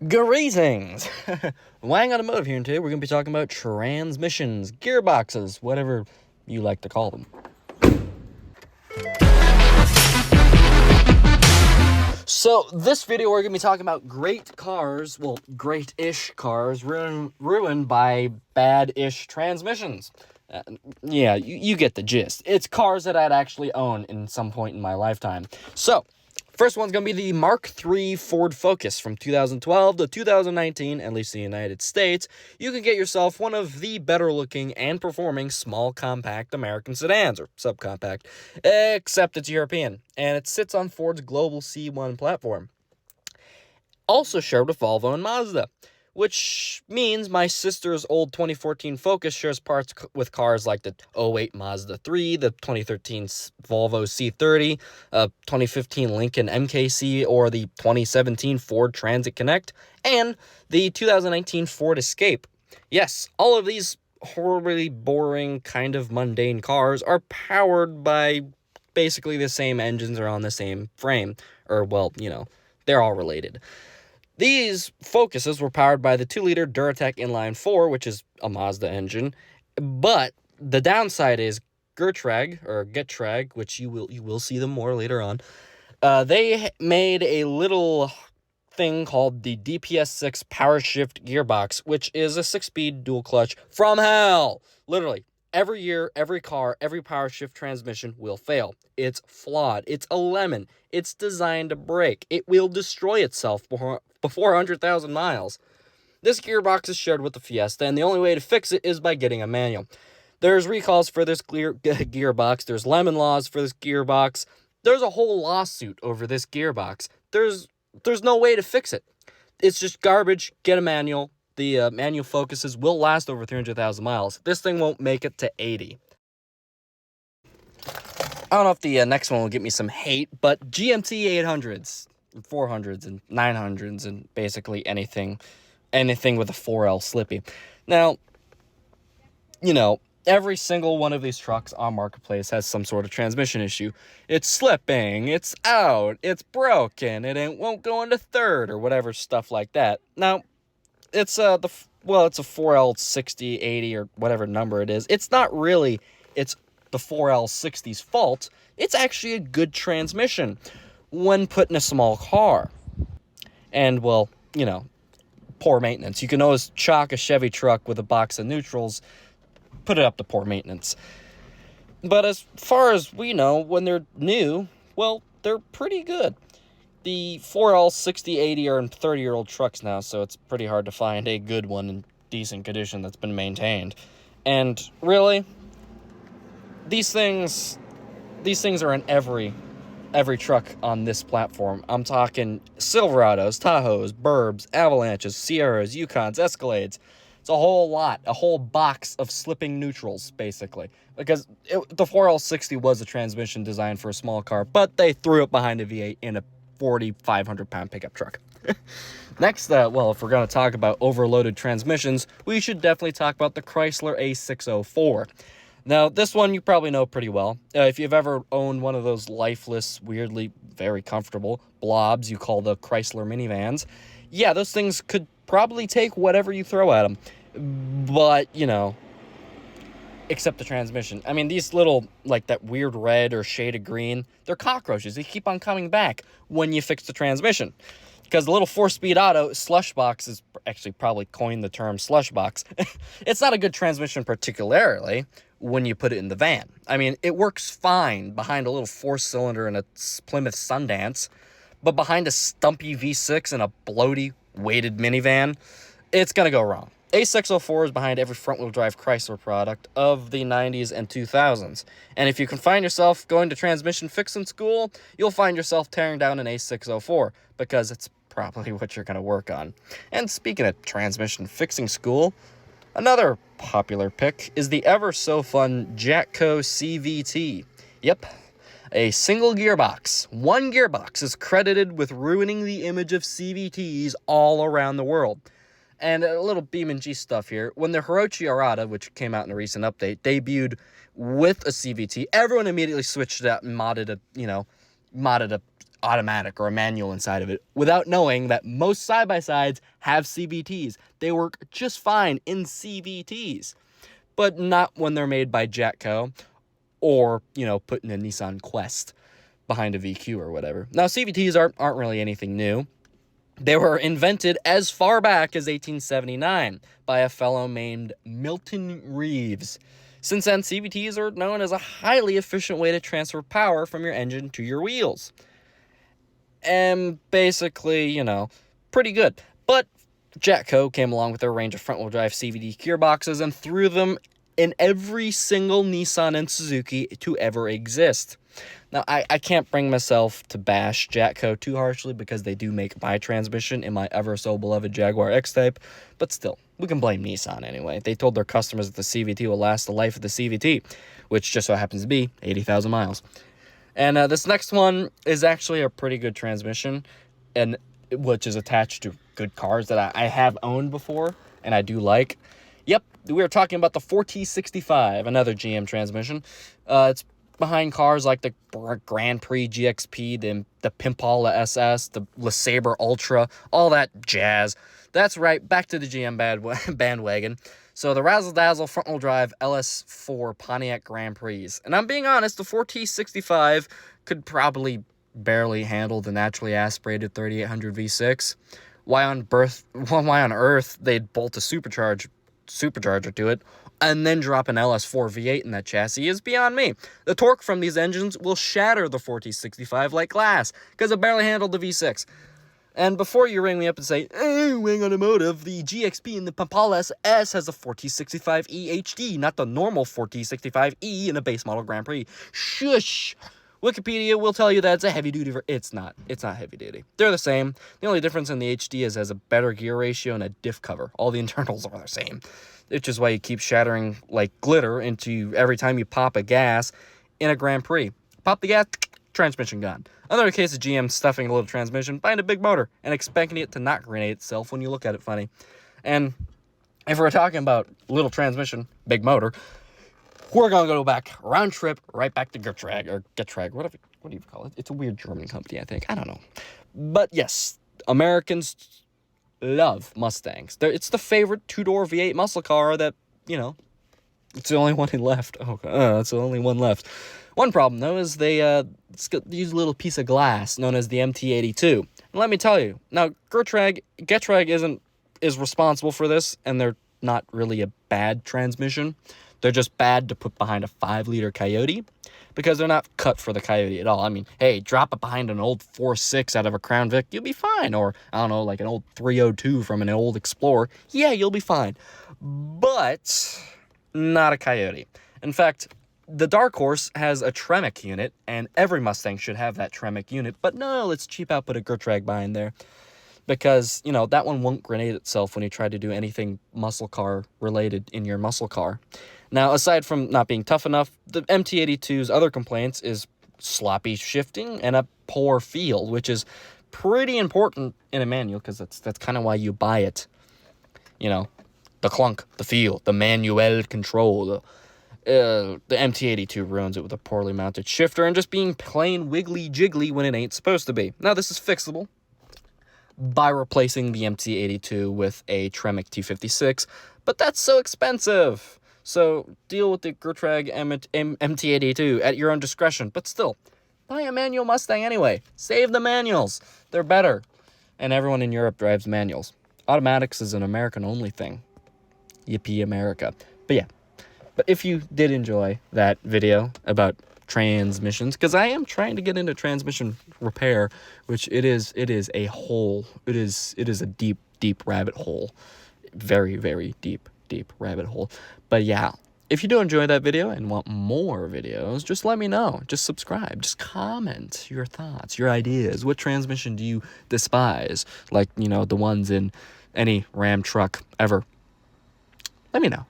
Greetings! Wang Automotive here, and today we're going to be talking about transmissions, gearboxes, whatever you like to call them. So, this video we're going to be talking about great cars, well, great-ish cars, ruined by bad-ish transmissions. Yeah, you get the gist. It's cars that I'd actually own in some point in my lifetime. So, first one's going to be the Mark III Ford Focus from 2012 to 2019, at least in the United States. You can get yourself one of the better-looking and performing small compact American sedans, or subcompact, except it's European, and it sits on Ford's global C1 platform. Also shared with Volvo and Mazda, which means my sister's old 2014 Focus shares parts with cars like the 2008 Mazda 3, the 2013 Volvo C30, 2015 Lincoln MKC, or the 2017 Ford Transit Connect, and the 2019 Ford Escape. Yes, all of these horribly boring, kind of mundane cars are powered by basically the same engines or on the same frame, or, well, they're all related. These Focuses were powered by the 2-liter Duratec Inline 4, which is a Mazda engine, but the downside is Getrag, which you will see them more later on. They made a little thing called the DPS6 Power Shift Gearbox, which is a 6-speed dual clutch from hell. Literally, every year, every car, every power shift transmission will fail. It's flawed. It's a lemon. It's designed to break. It will destroy itself before 100,000 miles. This gearbox is shared with the Fiesta, and the only way to fix it is by getting a manual. There's recalls for this gearbox. There's lemon laws for this gearbox. There's a whole lawsuit over this gearbox. There's no way to fix it. It's just garbage. Get a manual. The manual Focuses will last over 300,000 miles. This thing won't make it to 80. I don't know if the next one will get me some hate, but GMT 800s, 400s, and 900s, and basically anything with a 4L Slippy. Now, every single one of these trucks on Marketplace has some sort of transmission issue. It's slipping, it's out, it's broken, it won't go into third, or whatever stuff like that. Now, it's a 4L 60, 80, or whatever number it is. It's not really, it's the 4L 60's fault. It's actually a good transmission when put in a small car. And, well, poor maintenance. You can always chalk a Chevy truck with a box of neutrals, put it up to poor maintenance. But as far as we know, when they're new, well, they're pretty good. The 4L 60, 80 are in 30-year-old trucks now, so it's pretty hard to find a good one in decent condition that's been maintained. And really, these things are in every truck on this platform. I'm talking Silverados, Tahoes, Burbs, Avalanches, Sierras, Yukons, Escalades. It's a whole lot, a whole box of slipping neutrals, basically. Because the 4L 60 was a transmission designed for a small car, but they threw it behind a V8 in a 4,500-pound pickup truck. Next, if we're going to talk about overloaded transmissions, we should definitely talk about the Chrysler A604. Now, this one you probably know pretty well. If you've ever owned one of those lifeless, weirdly very comfortable blobs you call the Chrysler minivans, yeah, those things could probably take whatever you throw at them. But, except the transmission. I mean, these little, like that weird red or shade of green, they're cockroaches. They keep on coming back when you fix the transmission. Because the little 4-speed auto slush box is actually probably coined the term slush box. It's not a good transmission particularly when you put it in the van. I mean, it works fine behind a little 4-cylinder in a Plymouth Sundance, but behind a stumpy V6 and a bloaty, weighted minivan, it's going to go wrong. A604 is behind every front-wheel drive Chrysler product of the 90s and 2000s. And if you can find yourself going to transmission fixing school, you'll find yourself tearing down an A604, because it's probably what you're going to work on. And speaking of transmission fixing school, another popular pick is the ever-so-fun Jatco CVT. Yep, a single gearbox. One gearbox is credited with ruining the image of CVTs all around the world. And a little BeamNG stuff here. When the Hirochi Arata, which came out in a recent update, debuted with a CVT, everyone immediately switched it out and modded a automatic or a manual inside of it without knowing that most side-by-sides have CVTs. They work just fine in CVTs, but not when they're made by Jatco or, you know, putting a Nissan Quest behind a VQ or whatever. Now, CVTs aren't really anything new. They were invented as far back as 1879 by a fellow named Milton Reeves. Since then, CVTs are known as a highly efficient way to transfer power from your engine to your wheels. And basically, you know, pretty good. But Jatco came along with their range of front-wheel drive CVT gearboxes and threw them in every single Nissan and Suzuki to ever exist. Now, I can't bring myself to bash Jatco too harshly because they do make my transmission in my ever-so-beloved Jaguar X-Type, but still, we can blame Nissan anyway. They told their customers that the CVT will last the life of the CVT, which just so happens to be 80,000 miles. And this next one is actually a pretty good transmission, and which is attached to good cars that I have owned before, and I do like. Yep, we are talking about the 4T65, another GM transmission. It's behind cars like the Grand Prix GXP, the Pimpala SS, the LeSabre Ultra, all that jazz. That's right, back to the GM bandwagon. So the razzle-dazzle front-wheel drive LS4 Pontiac Grand Prix. And I'm being honest, the 4T65 could probably barely handle the naturally aspirated 3800 V6. Why on earth they'd bolt a supercharger to it and then drop an LS4 V8 in that chassis is beyond me. The torque from these engines will shatter the 4T65 like glass, because it barely handled the V6. And before you ring me up and say, hey, Wang Automotive, the GXP and the Pimpala SS has a 4T65E HD, not the normal 4T65E in a base model Grand Prix. Shush! Wikipedia will tell you that it's a heavy-duty It's not heavy-duty. They're the same. The only difference in the HD is it has a better gear ratio and a diff cover. All the internals are the same, which is why you keep shattering like glitter into every time you pop a gas in a Grand Prix. Pop the gas, transmission gone. Another case of GM stuffing a little transmission behind a big motor and expecting it to not grenade itself when you look at it funny. And if we're talking about little transmission, big motor, we're going to go back, round trip, right back to Getrag, or Getrag, what do you call it? It's a weird German company, I think. I don't know. But yes, Americans love Mustangs. It's the favorite two-door V8 muscle car that, you know, it's the only one left. Oh, it's the only one left. One problem, though, is they use a little piece of glass known as the MT82. And let me tell you, now, Getrag is responsible for this, and they're not really a bad transmission. They're just bad to put behind a 5-liter Coyote because they're not cut for the Coyote at all. I mean, hey, drop it behind an old 4.6 out of a Crown Vic, you'll be fine. Or, I don't know, like an old 302 from an old Explorer. Yeah, you'll be fine. But not a Coyote. In fact, the Dark Horse has a Tremec unit, and every Mustang should have that Tremec unit. But no, let's cheap out, put a Getrag behind there. Because, you know, that one won't grenade itself when you try to do anything muscle car related in your muscle car. Now, aside from not being tough enough, the MT82's other complaints is sloppy shifting and a poor feel, which is pretty important in a manual because that's kind of why you buy it. You know, the clunk, the feel, the manual control. The MT82 ruins it with a poorly mounted shifter and just being plain wiggly-jiggly when it ain't supposed to be. Now, this is fixable by replacing the MT82 with a Tremec T56, but that's so expensive. So deal with the Getrag MT82 at your own discretion, but still, buy a manual Mustang anyway. Save the manuals. They're better. And everyone in Europe drives manuals. Automatics is an American-only thing. Yippee America. But yeah. But if you did enjoy that video about transmissions, because I am trying to get into transmission repair, which it is a hole. It is a deep rabbit hole. Very, very deep rabbit hole. But yeah, if you do enjoy that video and want more videos, just let me know. Just subscribe. Just comment your thoughts, your ideas. What transmission do you despise? Like, you know, the ones in any Ram truck ever. Let me know.